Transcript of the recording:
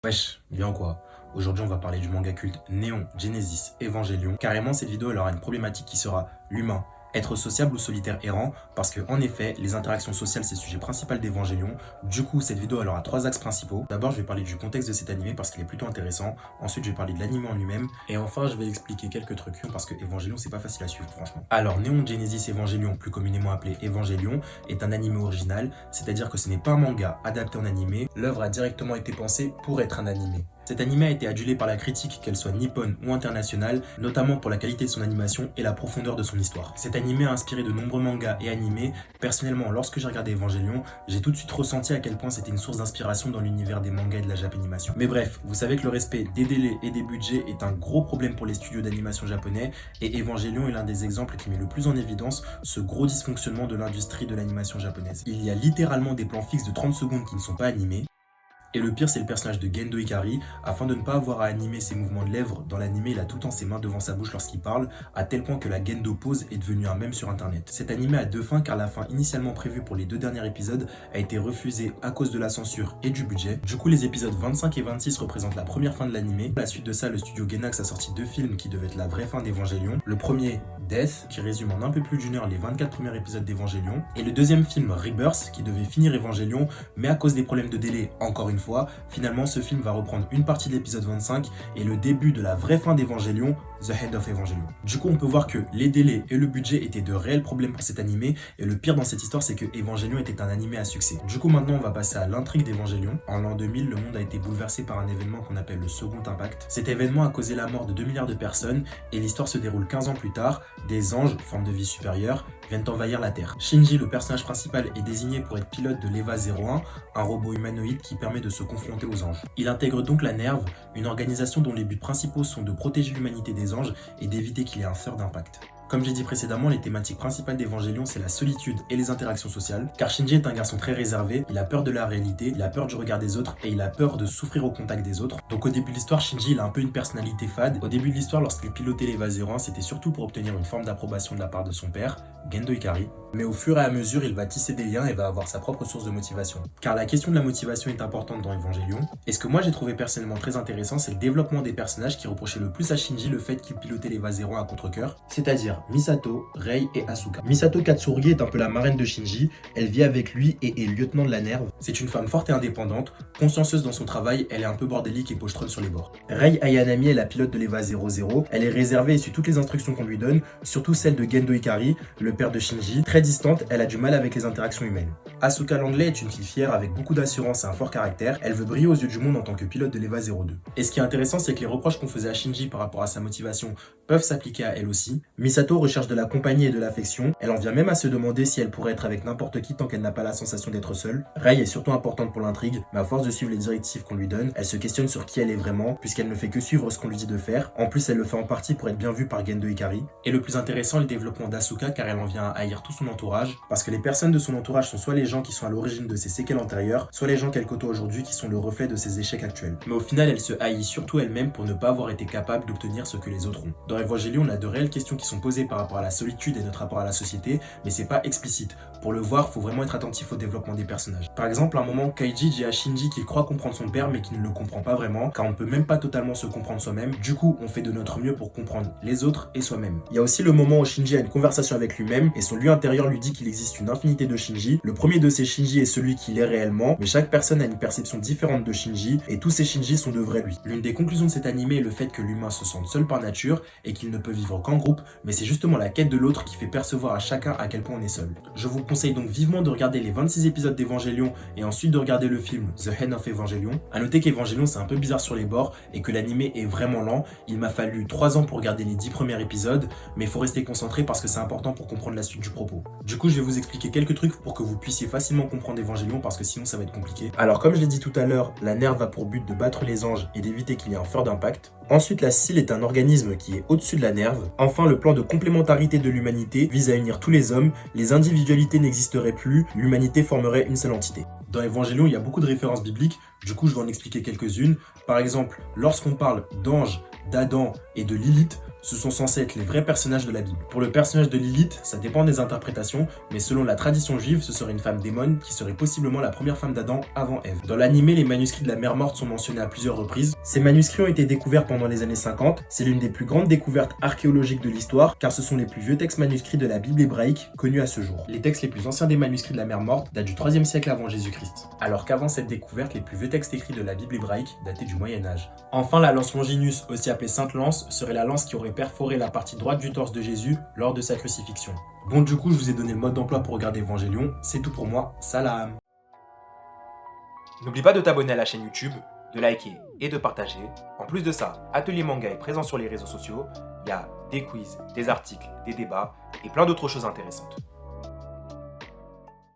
Wesh, bien quoi? Aujourd'hui on va parler du manga culte Neon Genesis Evangelion. Carrément cette vidéo elle aura une problématique qui sera l'humain. Être sociable ou solitaire errant, parce que en effet, les interactions sociales c'est le sujet principal d'Evangelion. Du coup, cette vidéo elle aura trois axes principaux. D'abord, je vais parler du contexte de cet animé parce qu'il est plutôt intéressant. Ensuite, je vais parler de l'anime en lui-même. Et enfin, je vais expliquer quelques trucs parce que Evangelion c'est pas facile à suivre franchement. Alors, Neon Genesis Evangelion, plus communément appelé Evangelion, est un animé original, c'est-à-dire que ce n'est pas un manga adapté en animé. L'œuvre a directement été pensée pour être un animé. Cet animé a été adulé par la critique, qu'elle soit nippone ou internationale, notamment pour la qualité de son animation et la profondeur de son histoire. Cet animé a inspiré de nombreux mangas et animés. Personnellement, lorsque j'ai regardé Evangelion, j'ai tout de suite ressenti à quel point c'était une source d'inspiration dans l'univers des mangas et de la japanimation. Mais bref, vous savez que le respect des délais et des budgets est un gros problème pour les studios d'animation japonais, et Evangelion est l'un des exemples qui met le plus en évidence ce gros dysfonctionnement de l'industrie de l'animation japonaise. Il y a littéralement des plans fixes de 30 secondes qui ne sont pas animés. Et le pire, c'est le personnage de Gendo Ikari. Afin de ne pas avoir à animer ses mouvements de lèvres, dans l'animé, il a tout le temps ses mains devant sa bouche lorsqu'il parle, à tel point que la Gendo pose est devenue un mème sur internet. Cet animé a deux fins car la fin initialement prévue pour les deux derniers épisodes a été refusée à cause de la censure et du budget. Du coup, les épisodes 25 et 26 représentent la première fin de l'animé. À la suite de ça, le studio Gainax a sorti deux films qui devaient être la vraie fin d'Evangelion. Le premier, Death, qui résume en un peu plus d'une heure les 24 premiers épisodes d'Evangelion. Et le deuxième film, Rebirth, qui devait finir Evangelion, mais à cause des problèmes de délai, encore une fois, finalement ce film va reprendre une partie de l'épisode 25 et le début de la vraie fin d'Evangelion, The End of Evangelion. Du coup, on peut voir que les délais et le budget étaient de réels problèmes pour cet animé, et le pire dans cette histoire, c'est que Evangelion était un animé à succès. Du coup, maintenant, on va passer à l'intrigue d'Evangelion. En l'an 2000, le monde a été bouleversé par un événement qu'on appelle le Second Impact. Cet événement a causé la mort de 2 milliards de personnes, et l'histoire se déroule 15 ans plus tard. Des anges, forme de vie supérieure, viennent envahir la Terre. Shinji, le personnage principal, est désigné pour être pilote de l'EVA 01, un robot humanoïde qui permet de se confronter aux anges. Il intègre donc la NERV, une organisation dont les buts principaux sont de protéger l'humanité des anges et d'éviter qu'il y ait un third impact. Comme j'ai dit précédemment, les thématiques principales d'Evangelion, c'est la solitude et les interactions sociales, car Shinji est un garçon très réservé, il a peur de la réalité, il a peur du regard des autres, et il a peur de souffrir au contact des autres. Donc au début de l'histoire, Shinji il a un peu une personnalité fade. Au début de l'histoire, lorsqu'il pilotait l'EVA 01, c'était surtout pour obtenir une forme d'approbation de la part de son père, Gendo Ikari. Mais au fur et à mesure, il va tisser des liens et va avoir sa propre source de motivation. Car la question de la motivation est importante dans Evangelion. Et ce que moi j'ai trouvé personnellement très intéressant, c'est le développement des personnages qui reprochaient le plus à Shinji le fait qu'il pilotait l'EVA 01 à contre-cœur, c'est-à-dire Misato, Rei et Asuka. Misato Katsurugi est un peu la marraine de Shinji, elle vit avec lui et est lieutenant de la NERV. C'est une femme forte et indépendante, consciencieuse dans son travail, elle est un peu bordélique et pochetronne sur les bords. Rei Ayanami est la pilote de l'EVA 00, elle est réservée et suit toutes les instructions qu'on lui donne, surtout celle de Gendo Ikari, le père de Shinji. Très distante, elle a du mal avec les interactions humaines. Asuka Langley est une fille fière avec beaucoup d'assurance et un fort caractère, elle veut briller aux yeux du monde en tant que pilote de l'EVA 02. Et ce qui est intéressant, c'est que les reproches qu'on faisait à Shinji par rapport à sa motivation peuvent s'appliquer à elle aussi. Misato recherche de la compagnie et de l'affection, elle en vient même à se demander si elle pourrait être avec n'importe qui tant qu'elle n'a pas la sensation d'être seule. Rei est surtout importante pour l'intrigue, mais à force de suivre les directives qu'on lui donne, elle se questionne sur qui elle est vraiment, puisqu'elle ne fait que suivre ce qu'on lui dit de faire. En plus, elle le fait en partie pour être bien vue par Gendo Ikari. Et le plus intéressant, le développement d'Asuka, car elle en vient à haïr tout son entourage, parce que les personnes de son entourage sont soit les gens qui sont à l'origine de ses séquelles antérieures, soit les gens qu'elle côtoie aujourd'hui qui sont le reflet de ses échecs actuels. Mais au final, elle se haït surtout elle-même pour ne pas avoir été capable d'obtenir ce que les autres ont. Dans Evangelion, on a de réelles questions qui sont posées par rapport à la solitude et notre rapport à la société, mais c'est pas explicite. Pour le voir, faut vraiment être attentif au développement des personnages. Par exemple, à un moment, Kaiji dit à Shinji qu'il croit comprendre son père, mais qu'il ne le comprend pas vraiment, car on ne peut même pas totalement se comprendre soi-même. Du coup, on fait de notre mieux pour comprendre les autres et soi-même. Il y a aussi le moment où Shinji a une conversation avec lui-même, et son lui intérieur lui dit qu'il existe une infinité de Shinji. Le premier de ces Shinji est celui qu'il est réellement, mais chaque personne a une perception différente de Shinji, et tous ces Shinji sont de vrais lui. L'une des conclusions de cet animé est le fait que l'humain se sente seul par nature, et qu'il ne peut vivre qu'en groupe, mais c'est justement la quête de l'autre qui fait percevoir à chacun à quel point on est seul. Je vous conseille donc vivement de regarder les 26 épisodes d'Evangelion et ensuite de regarder le film The End of Evangelion. A noter qu'Evangelion c'est un peu bizarre sur les bords et que l'animé est vraiment lent. Il m'a fallu 3 ans pour regarder les 10 premiers épisodes, mais il faut rester concentré parce que c'est important pour comprendre la suite du propos. Du coup, je vais vous expliquer quelques trucs pour que vous puissiez facilement comprendre Evangelion parce que sinon ça va être compliqué. Alors comme je l'ai dit tout à l'heure, la NERV a pour but de battre les anges et d'éviter qu'il y ait un third impact. Ensuite, la SEAL est un organisme qui est au-dessus de la NERV. Enfin, le plan de complémentarité de l'humanité vise à unir tous les hommes, les individualités n'existeraient plus, l'humanité formerait une seule entité. Dans Evangelion, il y a beaucoup de références bibliques, du coup je vais en expliquer quelques-unes. Par exemple, lorsqu'on parle d'anges, d'Adam et de Lilith, Ce sont censés être les vrais personnages de la Bible. Pour le personnage de Lilith, ça dépend des interprétations, mais selon la tradition juive, ce serait une femme démon qui serait possiblement la première femme d'Adam avant Ève. Dans l'animé, les manuscrits de la mer morte sont mentionnés à plusieurs reprises. Ces manuscrits ont été découverts pendant les années 50. C'est l'une des plus grandes découvertes archéologiques de l'histoire, car ce sont les plus vieux textes manuscrits de la Bible hébraïque connus à ce jour. Les textes les plus anciens des manuscrits de la mer morte datent du 3e siècle avant Jésus-Christ, alors qu'avant cette découverte, les plus vieux textes écrits de la Bible hébraïque dataient du Moyen-Âge. Enfin, la lance Longinus, aussi appelée Sainte Lance, serait la lance qui aurait perforé la partie droite du torse de Jésus lors de sa crucifixion. Bon, du coup, je vous ai donné le mode d'emploi pour regarder Evangelion. C'est tout pour moi. Salam. N'oublie pas de t'abonner à la chaîne YouTube, de liker et de partager. En plus de ça, Atelier Manga est présent sur les réseaux sociaux. Il y a des quiz, des articles, des débats et plein d'autres choses intéressantes.